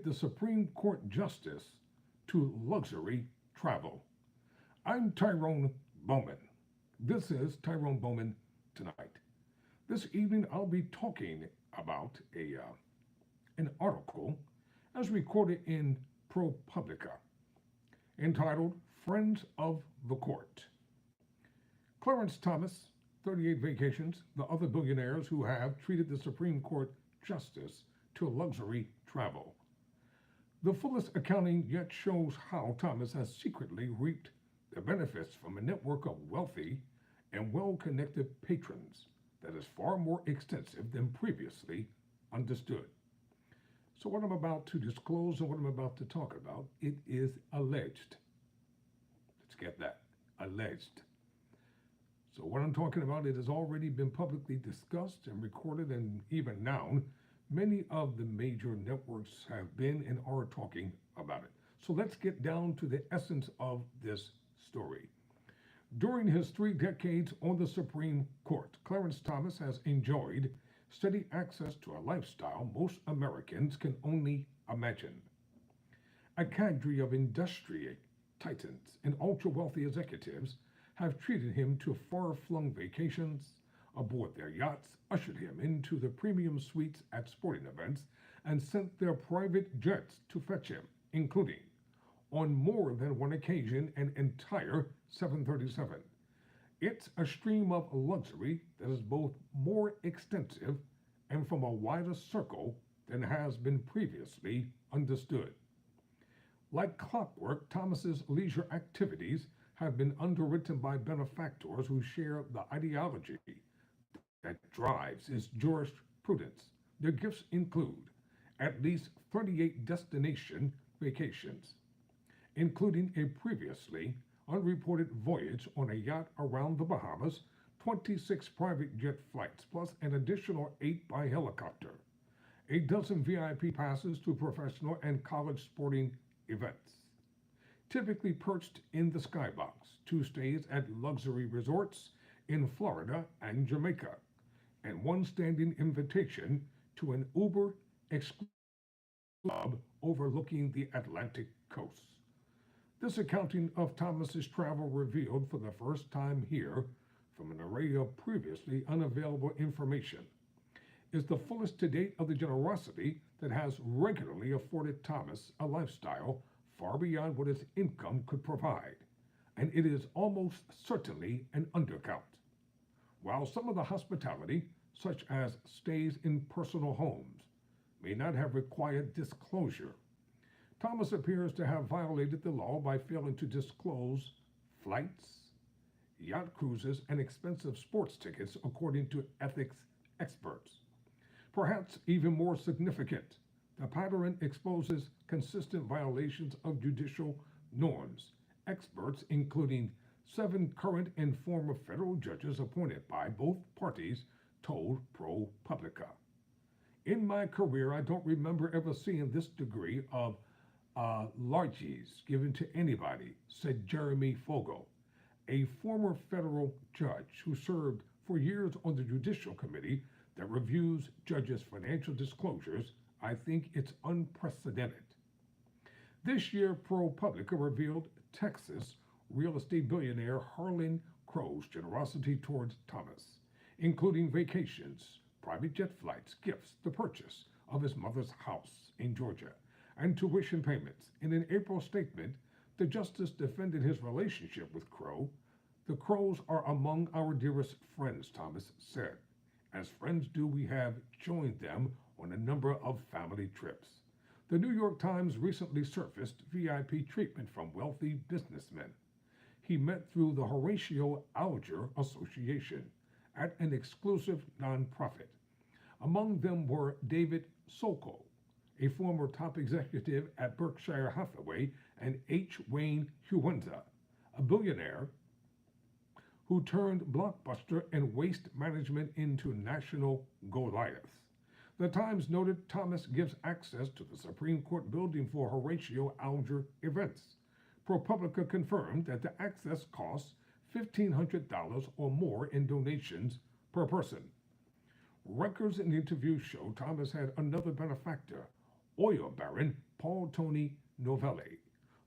treated the Supreme Court justice to luxury travel. I'm Tyrone Bowman. This is Tyrone Bowman Tonight. This evening I'll be talking about an article as recorded in ProPublica entitled Friends of the Court. Clarence Thomas, 38 Vacations, the other billionaires who have treated the Supreme Court justice to luxury travel. The fullest accounting yet shows how Thomas has secretly reaped the benefits from a network of wealthy and well-connected patrons that is far more extensive than previously understood. So what I'm about to disclose and what I'm about to talk about, it is alleged. Let's get that, alleged. So what I'm talking about, it has already been publicly discussed and recorded, and even now, many of the major networks have been and are talking about it. So let's get down to the essence of this story. During his 3 decades on the Supreme Court, Clarence Thomas has enjoyed steady access to a lifestyle most Americans can only imagine. A cadre of industry titans and ultra-wealthy executives have treated him to far-flung vacations aboard their yachts, ushered him into the premium suites at sporting events, and sent their private jets to fetch him, including, on more than one occasion, an entire 737. It's a stream of luxury that is both more extensive and from a wider circle than has been previously understood. Like clockwork, Thomas's leisure activities have been underwritten by benefactors who share the ideology that drives his jurisprudence. Their gifts include at least 38 destination vacations, including a previously unreported voyage on a yacht around the Bahamas, 26 private jet flights, plus an additional 8 by helicopter, a dozen VIP passes to professional and college sporting events, typically perched in the skybox, 2 stays at luxury resorts in Florida and Jamaica, and 1 standing invitation to an Uber exclusive club overlooking the Atlantic coast. This accounting of Thomas's travel revealed for the first time here, from an array of previously unavailable information, is the fullest to date of the generosity that has regularly afforded Thomas a lifestyle far beyond what his income could provide, and it is almost certainly an undercount. While some of the hospitality, such as stays in personal homes, may not have required disclosure, Thomas appears to have violated the law by failing to disclose flights, yacht cruises, and expensive sports tickets, according to ethics experts. Perhaps even more significant, the pattern exposes consistent violations of judicial norms. Experts, including 7 current and former federal judges appointed by both parties, told ProPublica. In my career, I don't remember ever seeing this degree of largesse given to anybody, said Jeremy Fogel, a former federal judge who served for years on the Judicial Committee that reviews judges' financial disclosures. I think it's unprecedented. This year, ProPublica revealed Texas real estate billionaire Harlan Crow's generosity towards Thomas, including vacations, private jet flights, gifts, the purchase of his mother's house in Georgia, and tuition payments. In an April statement, the justice defended his relationship with Crow. The Crows are among our dearest friends, Thomas said. As friends do, we have joined them on a number of family trips. The New York Times recently surfaced VIP treatment from wealthy businessmen he met through the Horatio Alger Association at an exclusive nonprofit. Among them were David Sokol, a former top executive at Berkshire Hathaway, and H. Wayne Huenza, a billionaire who turned Blockbuster and Waste Management into national Goliaths. The Times noted Thomas gives access to the Supreme Court building for Horatio Alger events. ProPublica confirmed that the access costs $1,500 or more in donations per person. Records and interviews show Thomas had another benefactor, oil baron Paul Tony Novelli,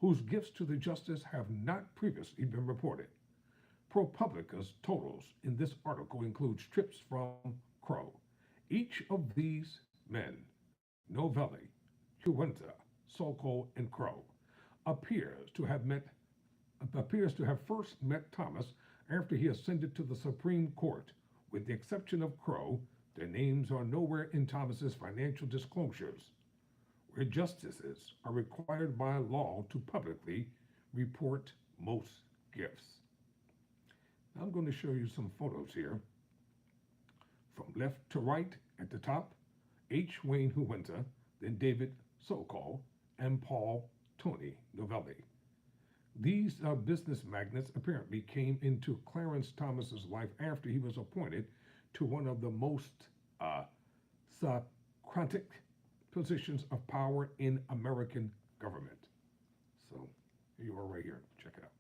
whose gifts to the justice have not previously been reported. ProPublica's totals in this article include strips from Crow. Each of these men, Novelli, Huenza, Sokol, and Crow, appears to have first met Thomas after he ascended to the Supreme Court. With the exception of Crow, their names are nowhere in Thomas's financial disclosures, where justices are required by law to publicly report most gifts. Now I'm going to show you some photos here. From left to right at the top, H. Wayne Huenza, then David Sokol, and Paul Tony Novelli. These business magnates apparently came into Clarence Thomas's life after he was appointed to one of the most Socratic positions of power in American government. So here you are right here. Check it out.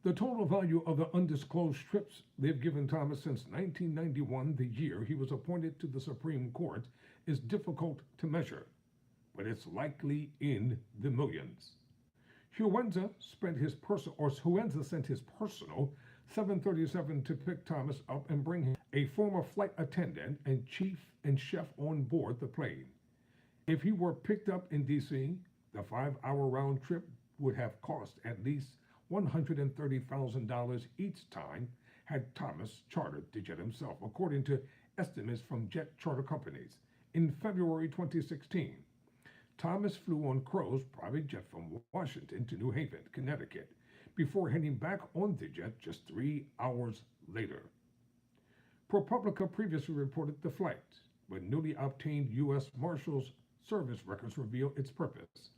The total value of the undisclosed strips they've given Thomas since 1991, the year he was appointed to the Supreme Court, is difficult to measure, but it's likely in the millions. Huenza sent his personal 737 to pick Thomas up and bring him, a former flight attendant and chief and chef on board the plane. If he were picked up in D.C., the 5-hour round trip would have cost at least $130,000 each time had Thomas chartered the jet himself, according to estimates from jet charter companies. In February 2016, Thomas flew on Crow's private jet from Washington to New Haven, Connecticut, before heading back on the jet just 3 hours later. ProPublica previously reported the flight, but newly obtained U.S. Marshals Service records reveal its purpose.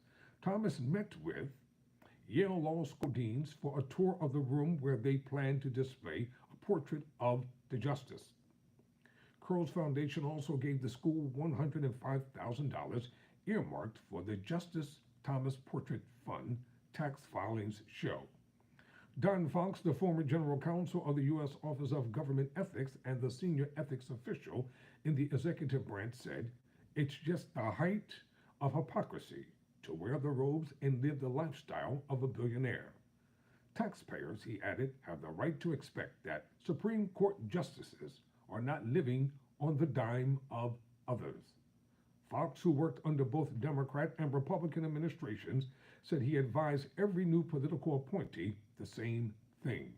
Thomas met with Yale Law School deans for a tour of the room where they planned to display a portrait of the justice. Crow's Foundation also gave the school $105,000 earmarked for the Justice Thomas Portrait Fund tax filings show. Don Fox, the former general counsel of the U.S. Office of Government Ethics and the senior ethics official in the executive branch, said, "It's just the height of hypocrisy to wear the robes and live the lifestyle of a billionaire. Taxpayers," he added, "have the right to expect that Supreme Court justices are not living on the dime of others." Fox, who worked under both Democrat and Republican administrations, said he advised every new political appointee the same thing.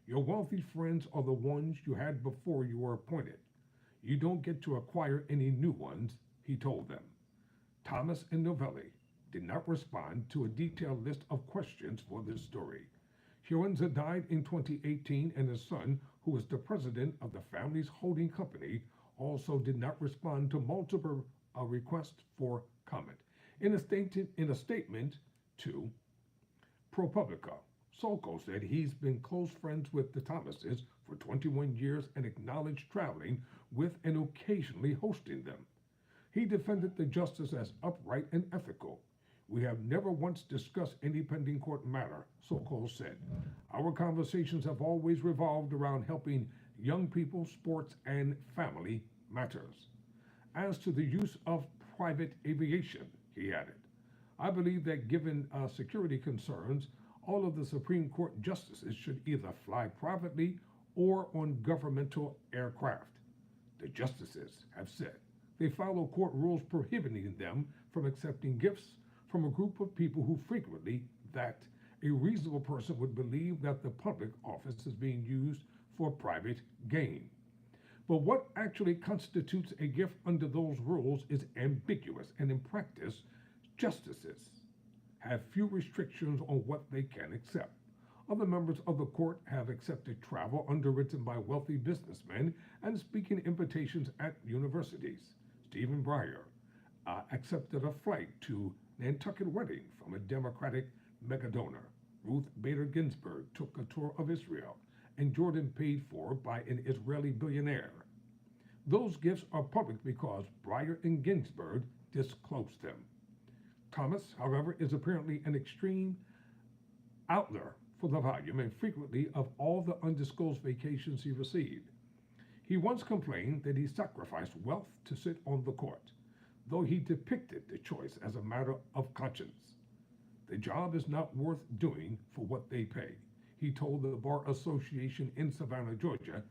"Your wealthy friends are the ones you had before you were appointed. You don't get to acquire any new ones," he told them. Thomas and Novelli did not respond to a detailed list of questions for this story. Huenza died in 2018, and his son, who is the president of the family's holding company, also did not respond to multiple requests for comment. In a statement to ProPublica, Sokol said he's been close friends with the Thomases for 21 years and acknowledged traveling with and occasionally hosting them. He defended the justice as upright and ethical. "We have never once discussed any pending court matter," Sokol said. "Our conversations have always revolved around helping young people, sports, and family matters." As to the use of private aviation, he added, "I believe that given security concerns, all of the Supreme Court justices should either fly privately or on governmental aircraft. The justices have said they follow court rules prohibiting them from accepting gifts from a group of people who frequently that a reasonable person would believe that the public office is being used for private gain. But what actually constitutes a gift under those rules is ambiguous, and in practice, justices have few restrictions on what they can accept. Other members of the court have accepted travel underwritten by wealthy businessmen and speaking invitations at universities. Stephen Breyer accepted a flight to Nantucket wedding from a Democratic megadonor. Ruth Bader Ginsburg took a tour of Israel, and Jordan paid for by an Israeli billionaire. Those gifts are public because Breyer and Ginsburg disclose them. Thomas, however, is apparently an extreme outlier for the volume and frequently of all the undisclosed vacations he received. He once complained that he sacrificed wealth to sit on the court, though he depicted the choice as a matter of conscience. The job is not worth doing for what they pay, he told the Bar Association in Savannah, Georgia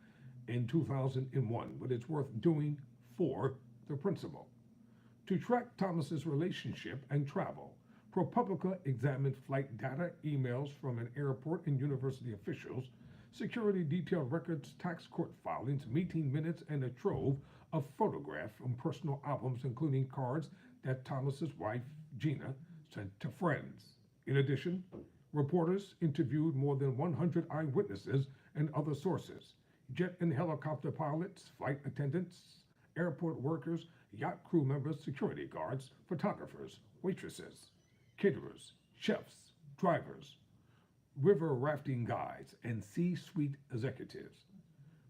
in 2001, but it's worth doing for the principal. To track Thomas's relationship and travel, ProPublica examined flight data, emails from an airport and university officials, security detail records, tax court filings, meeting minutes, and a trove of photographs from personal albums, including cards that Thomas's wife, Gina, sent to friends. In addition, reporters interviewed more than 100 eyewitnesses and other sources, jet and helicopter pilots, flight attendants, airport workers, yacht crew members, security guards, photographers, waitresses, caterers, chefs, drivers, river rafting guides, and C-suite executives.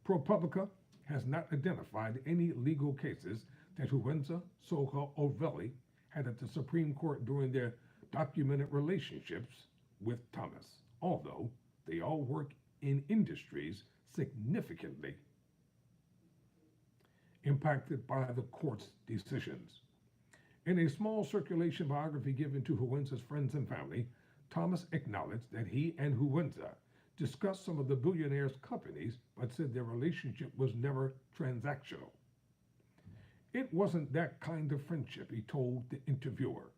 ProPublica has not identified any legal cases that Huenza, Soka, or Velli had at the Supreme Court during their documented relationships with Thomas, although they all work in industries significantly impacted by the court's decisions. In a small circulation biography given to Huenza's friends and family, Thomas acknowledged that he and Huenza discussed some of the billionaire's companies, but said their relationship was never transactional. It wasn't that kind of friendship, he told the interviewer.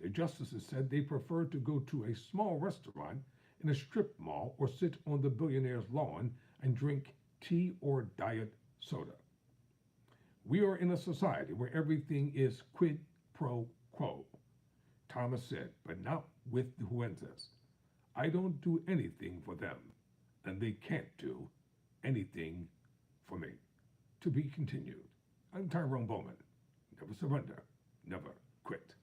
The justices said they preferred to go to a small restaurant in a strip mall or sit on the billionaire's lawn and drink tea or diet soda. We are in a society where everything is quid pro quo, Thomas said, but not with the Huenzas. I don't do anything for them, and they can't do anything for me. To be continued. I'm Tyrone Bowman. Never surrender, never quit.